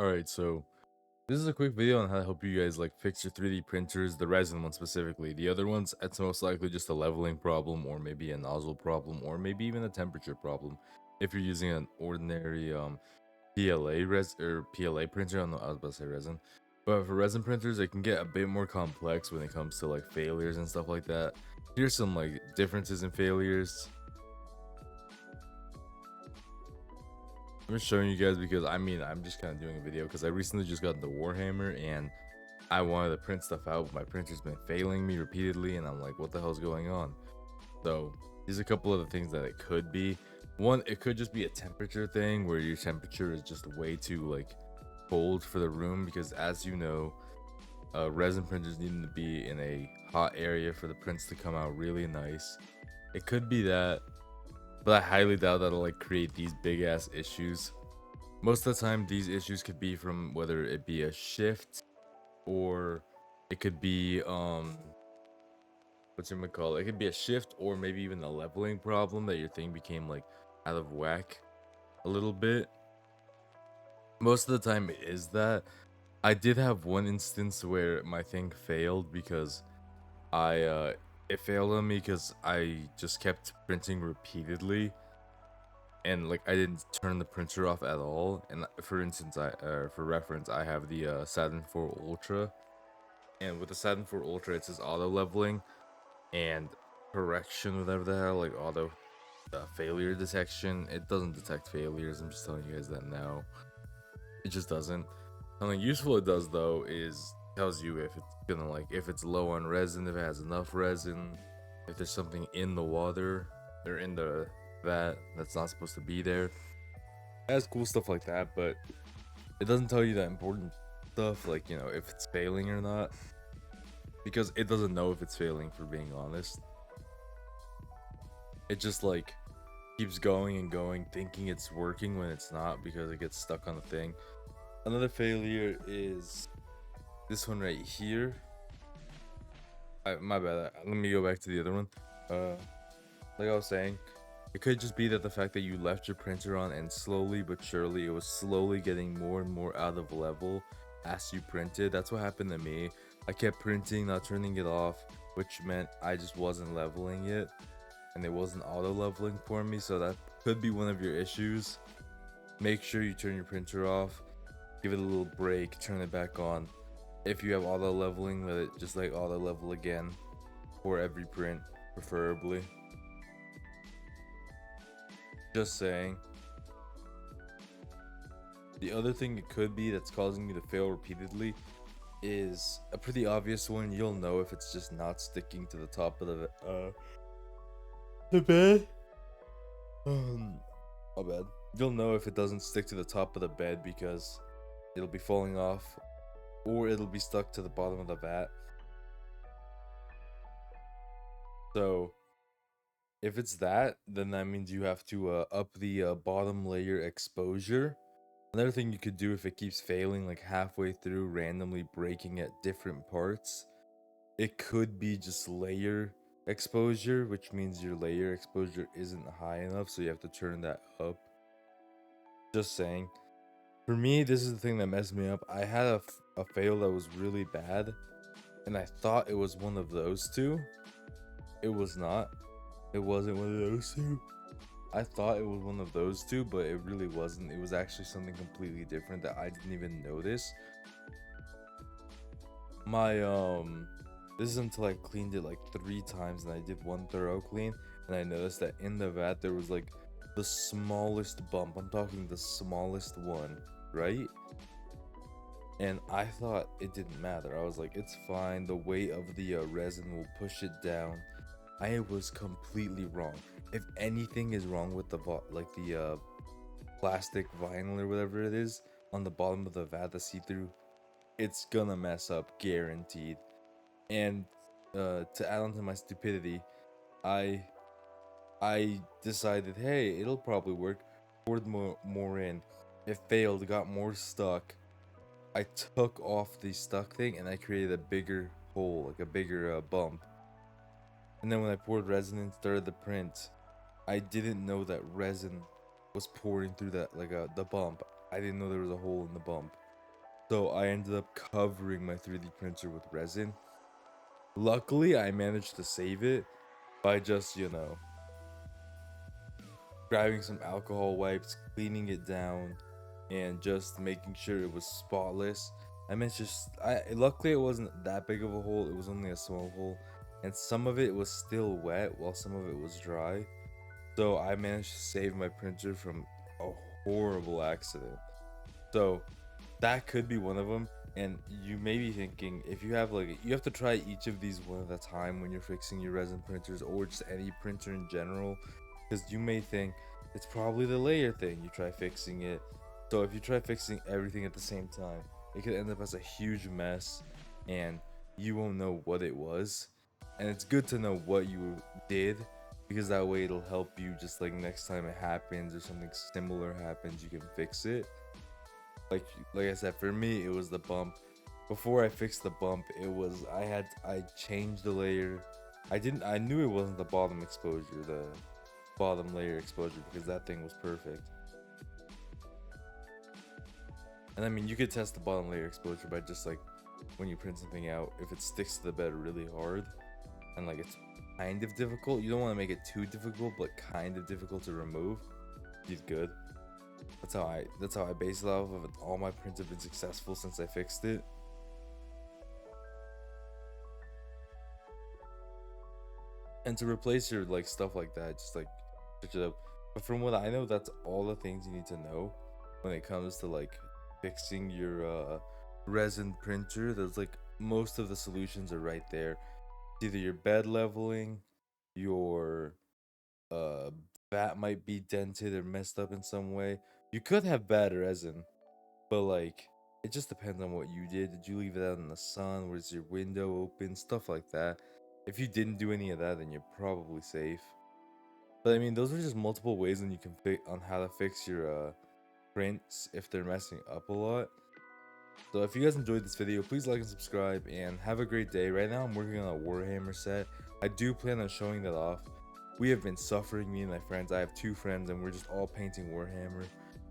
Alright, so this is a quick video on how to help you guys like fix your 3D printers, the resin one specifically. The other ones, it's most likely just a leveling problem or maybe a nozzle problem or maybe even a temperature problem. If you're using an ordinary PLA printer, I don't know, I was about to say resin. But for resin printers, it can get a bit more complex when it comes to like failures and stuff like that. Here's some like differences in failures. I'm just showing you guys because I'm just kind of doing a video because I recently just got the Warhammer and I wanted to print stuff out, but my printer's been failing me repeatedly and I'm like, what the hell's going on? So there's a couple of the things that it could be. One, it could just be a temperature thing where your temperature is just way too like cold for the room, because as you know, resin printers need to be in a hot area for the prints to come out really nice. It could be that, but I highly doubt that'll like create these big ass issues. Most of the time these issues could be from whether it be a shift or it could be it could be a shift or maybe even a leveling problem that your thing became like out of whack a little bit. Most of the time it is that. I did have one instance where my thing failed because it failed on me because I just kept printing repeatedly and like I didn't turn the printer off at all. And for instance, for reference, I have the Saturn 4 Ultra, and with the Saturn 4 Ultra it says auto leveling and correction, whatever the hell, like auto failure detection. It doesn't detect failures, I'm just telling you guys that now. It just doesn't. Something useful it does though is tells you if it's gonna like, if it's low on resin, if it has enough resin, if there's something in the water or in the vat that's not supposed to be there. It has cool stuff like that, but it doesn't tell you that important stuff, like, you know, if it's failing or not, because it doesn't know if it's failing, for being honest. It just like keeps going and going, thinking it's working when it's not, because it gets stuck on the thing. Another failure is this one right here. My bad. Let me go back to the other one. Like I was saying, it could just be that the fact that you left your printer on and slowly but surely it was slowly getting more and more out of level as you printed. That's what happened to me. I kept printing, not turning it off, which meant I just wasn't leveling it, and it wasn't auto leveling for me. So that could be one of your issues. Make sure you turn your printer off, give it a little break, turn it back on. If you have auto leveling, let it just like auto level again for every print, preferably. Just saying. The other thing it could be that's causing me to fail repeatedly is a pretty obvious one. You'll know if it's just not sticking to the top of the bed. My bad. You'll know if it doesn't stick to the top of the bed because it'll be falling off, or it'll be stuck to the bottom of the vat. So if it's that, then that means you have to up the bottom layer exposure. Another thing you could do if it keeps failing like halfway through, randomly breaking at different parts, it could be just layer exposure, which means your layer exposure isn't high enough, so you have to turn that up. Just saying. For me, this is the thing that messed me up. I had a fail that was really bad, and I thought it was one of those two. It was not. It wasn't one of those two. I thought it was one of those two, but it really wasn't. It was actually something completely different that I didn't even notice. My this is until I cleaned it like 3 times, and I did one thorough clean, and I noticed that in the vat there was like the smallest bump. I'm talking the smallest one, right? And I thought it didn't matter. I was like, it's fine, the weight of the resin will push it down. I was completely wrong. If anything is wrong with the plastic vinyl or whatever it is on the bottom of the vat, the see-through, it's gonna mess up, guaranteed. And to add on to my stupidity, I decided, hey, it'll probably work. Poured more in. It failed, got more stuck. I took off the stuck thing and I created a bigger hole, like a bigger bump. And then when I poured resin and started the print, I didn't know that resin was pouring through that, like the bump. I didn't know there was a hole in the bump. So I ended up covering my 3D printer with resin. Luckily, I managed to save it by just, grabbing some alcohol wipes, cleaning it down, and just making sure it was spotless. I mean, luckily it wasn't that big of a hole. It was only a small hole, and some of it was still wet while some of it was dry. So I managed to save my printer from a horrible accident. So that could be one of them. And you may be thinking, if you have you have to try each of these one at a time when you're fixing your resin printers or just any printer in general, because you may think it's probably the layer thing. You try fixing it. So if you try fixing everything at the same time, it could end up as a huge mess, and you won't know what it was. And it's good to know what you did, because that way it'll help you, just like next time it happens or something similar happens, you can fix it. Like I said, for me it was the bump. Before I fixed the bump, I changed the layer. I knew it wasn't the bottom exposure, the bottom layer exposure, because that thing was perfect. And I mean, you could test the bottom layer exposure by just like when you print something out, if it sticks to the bed really hard and like it's kind of difficult. You don't want to make it too difficult, but kind of difficult to remove. He's good. That's how I base it off of. All my prints have been successful since I fixed it. And to replace your like stuff like that, just like switch it up. But from what I know, that's all the things you need to know when it comes to like fixing your resin printer. There's like most of the solutions are right there. It's either your bed leveling, your bat might be dented or messed up in some way. You could have bad resin, but like it just depends on what you did. Did you leave it out in the sun? Was your window open? Stuff like that. If you didn't do any of that, then you're probably safe. But I mean, those are just multiple ways on you can on how to fix your prints if they're messing up a lot. So if you guys enjoyed this video, please like and subscribe, and have a great day. Right now I'm working on a Warhammer set. I do plan on showing that off. We have been suffering, me and my friends. I have 2 friends and we're just all painting Warhammer.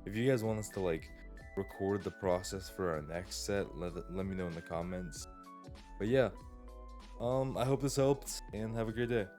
If you guys want us to like record the process for our next set, let me know in the comments. But yeah, I hope this helped, and have a great day.